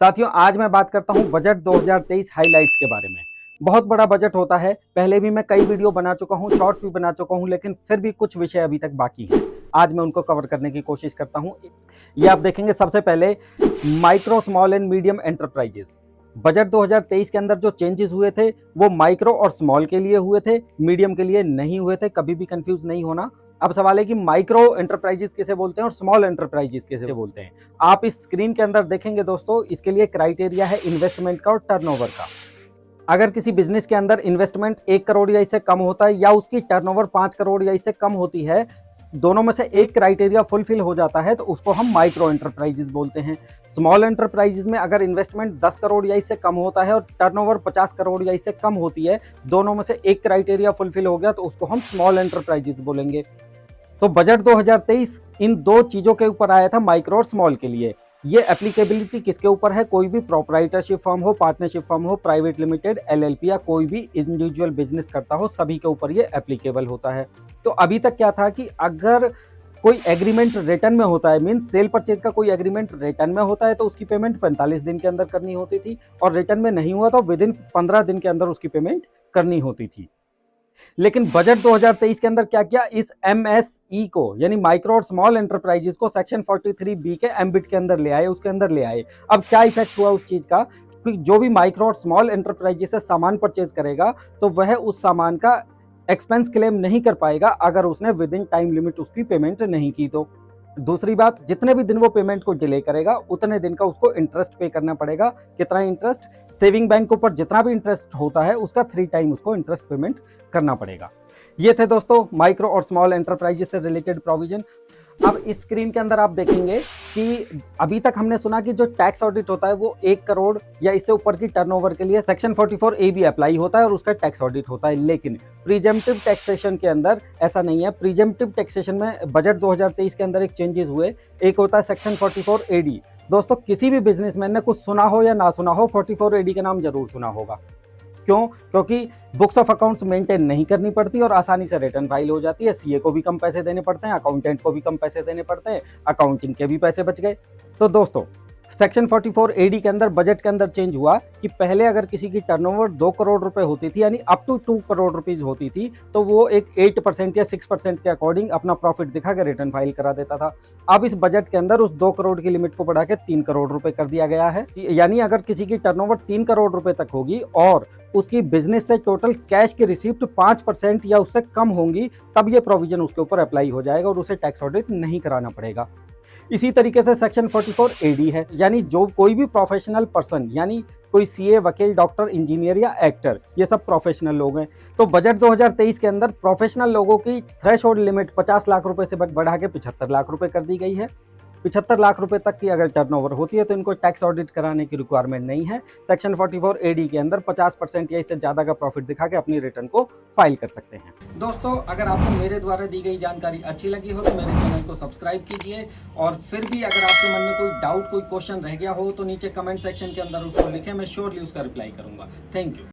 साथियों, आज मैं बात करता हूं बजट 2023 हाइलाइट्स के बारे में। बहुत बड़ा बजट होता है। पहले भी मैं कई वीडियो बना चुका हूं, शॉर्ट्स भी बना चुका हूं, लेकिन फिर भी कुछ विषय अभी तक बाकी हैं। आज मैं उनको कवर करने की कोशिश करता हूं। ये आप देखेंगे सबसे पहले micro, small and medium enterprises. Budget 2023 के अंदर जो चेंजेस हुए थे वो माइक्रो और स्मॉल के लिए हुए थे, मीडियम के लिए नहीं हुए थे। कभी भी कंफ्यूज नहीं होना। अब सवाल है कि माइक्रो एंटरप्राइजेस किसे बोलते हैं और स्मॉल एंटरप्राइजेस किसे बोलते हैं। आप इस स्क्रीन के अंदर देखेंगे दोस्तों, इसके लिए क्राइटेरिया है इन्वेस्टमेंट का और टर्नओवर का। अगर किसी बिजनेस के अंदर इन्वेस्टमेंट 1 करोड़ या इससे कम होता है या उसकी टर्नओवर 5 करोड़ या इससे कम होती है, दोनों में से एक क्राइटेरिया फुलफिल हो जाता है तो उसको हम माइक्रो एंटरप्राइजेस बोलते हैं। स्मॉल एंटरप्राइजेस में अगर इन्वेस्टमेंट 10 करोड़ या इससे कम होता है और टर्नओवर 50 करोड़ या इससे कम होती है, दोनों में से एक क्राइटेरिया फुलफिल हो गया तो उसको हम स्मॉल एंटरप्राइजेस बोलेंगे। तो बजट 2023 इन दो चीजों के ऊपर आया था, माइक्रो और स्मॉल के लिए। ये एप्लीकेबिलिटी किसके ऊपर है? कोई भी प्रोप्राइटरशिप फर्म हो, पार्टनरशिप फर्म हो, प्राइवेट लिमिटेड, एलएलपी या कोई भी इंडिविजुअल बिजनेस करता हो, सभी के ऊपर ये एप्लीकेबल होता है। तो अभी तक क्या था कि अगर कोई एग्रीमेंट रिटर्न में होता है, मीन्स सेल परचेज का कोई एग्रीमेंट रिटर्न में होता है तो उसकी पेमेंट 45 दिन के अंदर करनी होती थी, और रिटर्न में नहीं हुआ तो विद इन 15 दिन के अंदर उसकी पेमेंट करनी होती थी। लेकिन बजट 2023 के अंदर क्या किया? इस एमएसई को यानी माइक्रो और स्मॉल एंटरप्राइजेस को सेक्शन 43B के एम्बिट के अंदर ले आए, उसके अंदर ले आए। अब क्या इफेक्ट हुआ उस चीज का कि जो भी माइक्रो और स्मॉल एंटरप्राइजेस से सामान परचेज करेगा तो वह उस सामान का एक्सपेंस क्लेम नहीं कर पाएगा अगर उसने विद इन टाइम लिमिट उसकी पेमेंट नहीं की तो। दूसरी बात, जितने भी दिन वो पेमेंट को डिले करेगा उतने दिन का उसको इंटरेस्ट पे करना पड़ेगा। कितना इंटरेस्ट? सेविंग बैंक के ऊपर जितना भी इंटरेस्ट होता है उसका 3 टाइम उसको इंटरेस्ट पेमेंट करना पड़ेगा। ये थे दोस्तों माइक्रो और स्मॉल एंटरप्राइजेस से रिलेटेड प्रोविजन। अब इस स्क्रीन के अंदर आप देखेंगे कि अभी तक हमने सुना कि जो टैक्स ऑडिट होता है वो 1 करोड़ या इससे ऊपर की टर्नओवर के लिए सेक्शन 44A भी अप्लाई होता है और उसका टैक्स ऑडिट होता है। लेकिन प्रीजेम्प्टिव टैक्सेशन के अंदर ऐसा नहीं है। प्रीजेम्प्टिव टैक्सेशन में बजट 2023 के अंदर एक चेंजेस हुए। एक होता है सेक्शन 44AD। दोस्तों, किसी भी बिजनेसमैन ने कुछ सुना हो या ना सुना हो, 44AD का नाम जरूर सुना होगा। क्यों? क्योंकि बुक्स ऑफ अकाउंट्स मेंटेन नहीं करनी पड़ती और आसानी से रिटर्न फाइल हो जाती है। सीए को भी कम पैसे देने पड़ते हैं, अकाउंटेंट को भी कम पैसे देने पड़ते हैं, अकाउंटिंग के भी पैसे बच गए। तो दोस्तों, सेक्शन 44AD के अंदर बजट के अंदर चेंज हुआ कि पहले अगर किसी की टर्नओवर 2 करोड़ रुपए होती थी यानी अप टू 2 करोड़ रुपीज होती थी तो वो एक 8% या 6% के अकॉर्डिंग अपना प्रॉफिट दिखा के रिटर्न फाइल करा देता था। अब इस बजट के अंदर उस 2 करोड़ की लिमिट को बढ़ा के 3 करोड़ रुपए कर दिया गया है। यानी अगर किसी की टर्नओवर 3 करोड़ रुपए तक होगी और उसकी बिजनेस से टोटल कैश की रिसिप्ट 5% या उससे कम होंगी, तब ये प्रोविजन उसके ऊपर अप्लाई हो जाएगा और उसे टैक्स ऑडिट नहीं कराना पड़ेगा। इसी तरीके से सेक्शन 44AD है, यानी जो कोई भी प्रोफेशनल पर्सन, यानी कोई सीए, वकील, डॉक्टर, इंजीनियर या एक्टर, ये सब प्रोफेशनल लोग हैं। तो बजट 2023 के अंदर प्रोफेशनल लोगों की थ्रेशोल्ड लिमिट 50 लाख रुपए से बढ़ा के 75 लाख रुपए कर दी गई है। 75 लाख रुपए तक की अगर टर्नओवर होती है तो इनको टैक्स ऑडिट कराने की रिक्वायरमेंट नहीं है। सेक्शन 44AD के अंदर 50% या इससे ज्यादा का प्रॉफिट दिखा के अपनी रिटर्न को फाइल कर सकते हैं। दोस्तों, अगर आपको मेरे द्वारा दी गई जानकारी अच्छी लगी हो तो मेरे चैनल को सब्सक्राइब कीजिए, और फिर भी अगर आपके मन में कोई डाउट, कोई क्वेश्चन रह गया हो तो नीचे कमेंट सेक्शन के अंदर उसको लिखें, मैं श्योरली उसका रिप्लाई करूंगा। Thank you.